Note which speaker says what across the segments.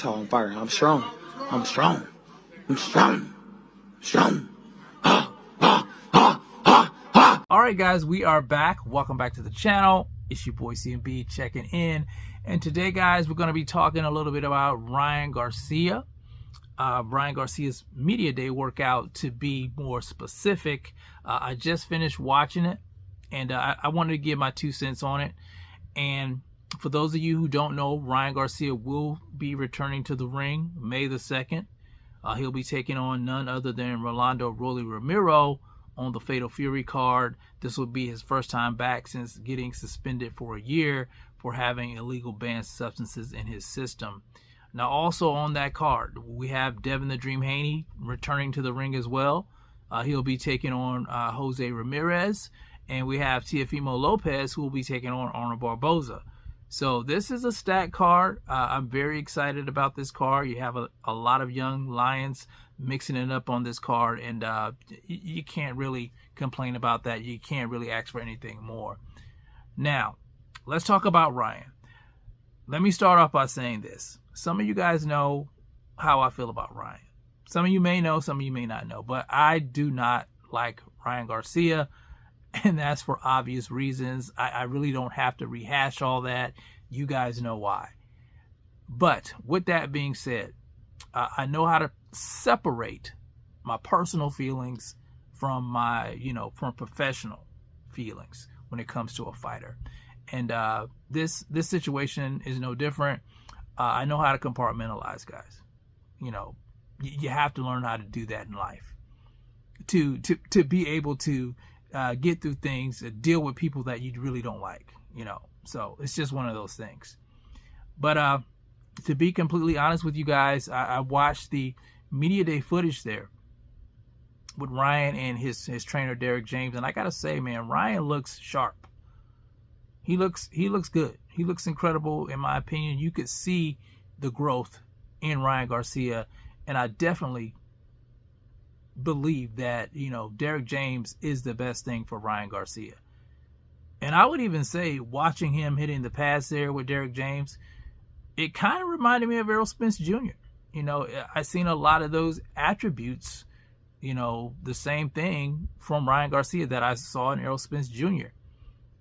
Speaker 1: how I'm firing. I'm strong. I'm strong. I'm strong. Strong. Ah, ah, ah, ah, ah.
Speaker 2: All right, guys, we are back. Welcome back to the channel. It's your boy CMB checking in. And today, guys, we're going to be talking a little bit about Ryan Garcia. Ryan Garcia's Media Day workout, to be more specific. I just finished watching it, and I wanted to give my 2 cents on it. And for those of you who don't know, Ryan Garcia will be returning to the ring May the 2nd. He'll be taking on none other than Rolando Rolly Ramiro on the Fatal Fury card. This will be his first time back since getting suspended for a year for having illegal banned substances in his system. Now, also on that card, we have Devin the Dream Haney returning to the ring as well. He'll be taking on Jose Ramirez. And we have Teofimo Lopez, who will be taking on Arnold Barboza. So this is a stacked card. I'm very excited about this card. You have a lot of young lions mixing it up on this card, and you can't really complain about that. You can't really ask for anything more. Now, let's talk about Ryan. Let me start off by saying this. Some of you guys know how I feel about Ryan. Some of you may know, some of you may not know, but I do not like Ryan Garcia. And that's for obvious reasons. I really don't have to rehash all that. You guys know why. But with that being said, I know how to separate my personal feelings from my, from professional feelings when it comes to a fighter. And this situation is no different. I know how to compartmentalize, guys. You have to learn how to do that in life. To be able to get through things, deal with people that you really don't like, so it's just one of those things. But to be completely honest with you guys, I watched the Media Day footage there with Ryan and his trainer Derek James, and I gotta say, man, Ryan looks sharp. He looks good. He looks incredible, in my opinion. You could see the growth in Ryan Garcia, and I definitely believe that Derek James is the best thing for Ryan Garcia. And I would even say, watching him hitting the pads there with Derek James, it kind of reminded me of Errol Spence Jr. I've seen a lot of those attributes, the same thing from Ryan Garcia that I saw in Errol Spence Jr.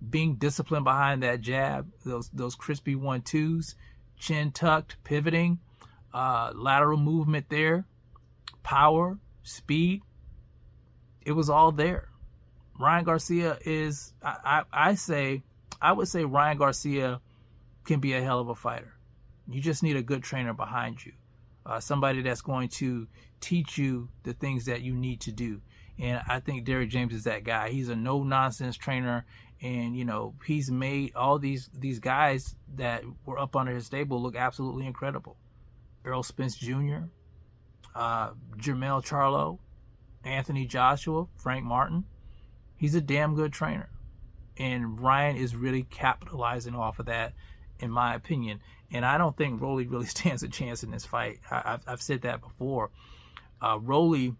Speaker 2: Being disciplined behind that jab, those crispy 1-2s, chin tucked, pivoting, lateral movement there, power, speed. It was all there. Ryan Garcia is, I would say Ryan Garcia can be a hell of a fighter. You just need a good trainer behind you. Somebody that's going to teach you the things that you need to do. And I think Derek James is that guy. He's a no-nonsense trainer, and he's made all these guys that were up under his stable look absolutely incredible. Errol Spence Jr., Jermell Charlo, Anthony Joshua, Frank Martin. He's a damn good trainer. And Ryan is really capitalizing off of that, in my opinion. And I don't think Rolly really stands a chance in this fight. I've said that before. Rolly,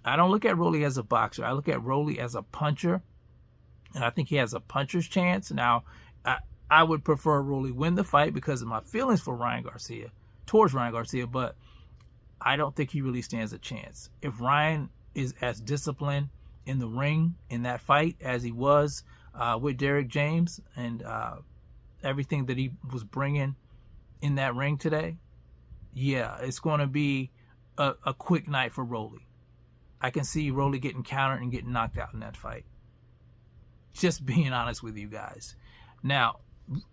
Speaker 2: I don't look at Rolly as a boxer. I look at Rolly as a puncher. And I think he has a puncher's chance. Now, I would prefer Rolly win the fight because of my feelings for towards Ryan Garcia, but I don't think he really stands a chance. If Ryan is as disciplined in the ring in that fight as he was with Derek James, and everything that he was bringing in that ring today, yeah, it's going to be a quick night for Rolly. I can see Rolly getting countered and getting knocked out in that fight. Just being honest with you guys. Now,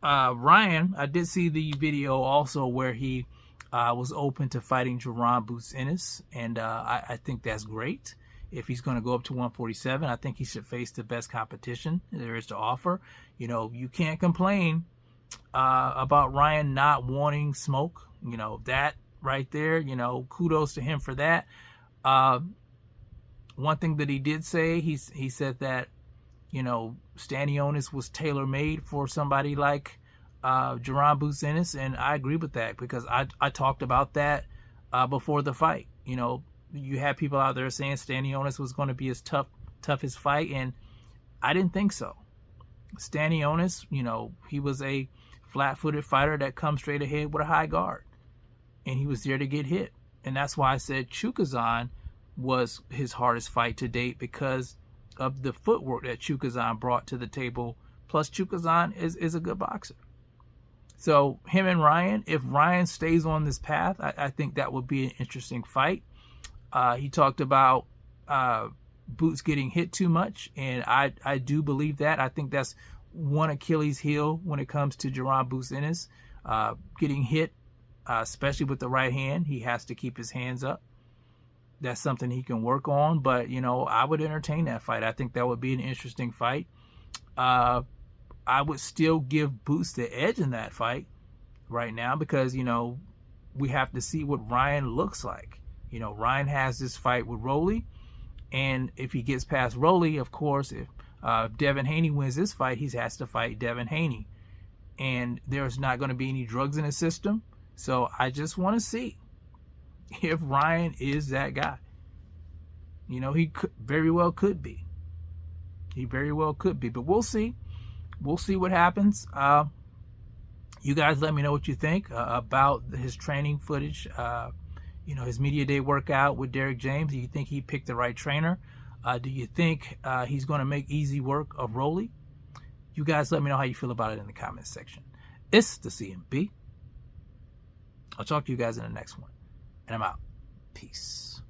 Speaker 2: Ryan, I did see the video also where he was open to fighting Jaron Boots Ennis, and I think that's great. If he's going to go up to 147, I think he should face the best competition there is to offer. You can't complain about Ryan not wanting smoke. That right there, kudos to him for that. One thing that he did say, he said that, Stanionis was tailor-made for somebody like Jaron Boots Ennis, and I agree with that because I talked about that before the fight. You had people out there saying Stanionis was going to be his toughest fight, and I didn't think so. Stanionis, he was a flat-footed fighter that comes straight ahead with a high guard. and he was there to get hit. And that's why I said Chukazan was his hardest fight to date, because of the footwork that Chukazan brought to the table. Plus, Chukazan is a good boxer. So him and Ryan, if Ryan stays on this path, I think that would be an interesting fight. He talked about Boots getting hit too much, and I do believe that. I think that's one Achilles heel when it comes to Jaron Boots Ennis. Getting hit, especially with the right hand. He has to keep his hands up. That's something he can work on, but, you know, I would entertain that fight. I think that would be an interesting fight. I would still give Boots the edge in that fight right now, because, you know, we have to see what Ryan looks like. You know, Ryan has this fight with Rolly, and if he gets past Rolly, of course, if Devin Haney wins this fight, he has to fight Devin Haney. And there's not going to be any drugs in his system. So I just want to see if Ryan is that guy. You know, he could, very well could be. He very well could be. But we'll see. We'll see what happens. You guys let me know what you think about his training footage. You know, his media day workout with Derek James. Do you think he picked the right trainer? Do you think he's going to make easy work of Rolly? You guys let me know how you feel about it in the comments section. It's the CMB. I'll talk to you guys in the next one. And I'm out. Peace.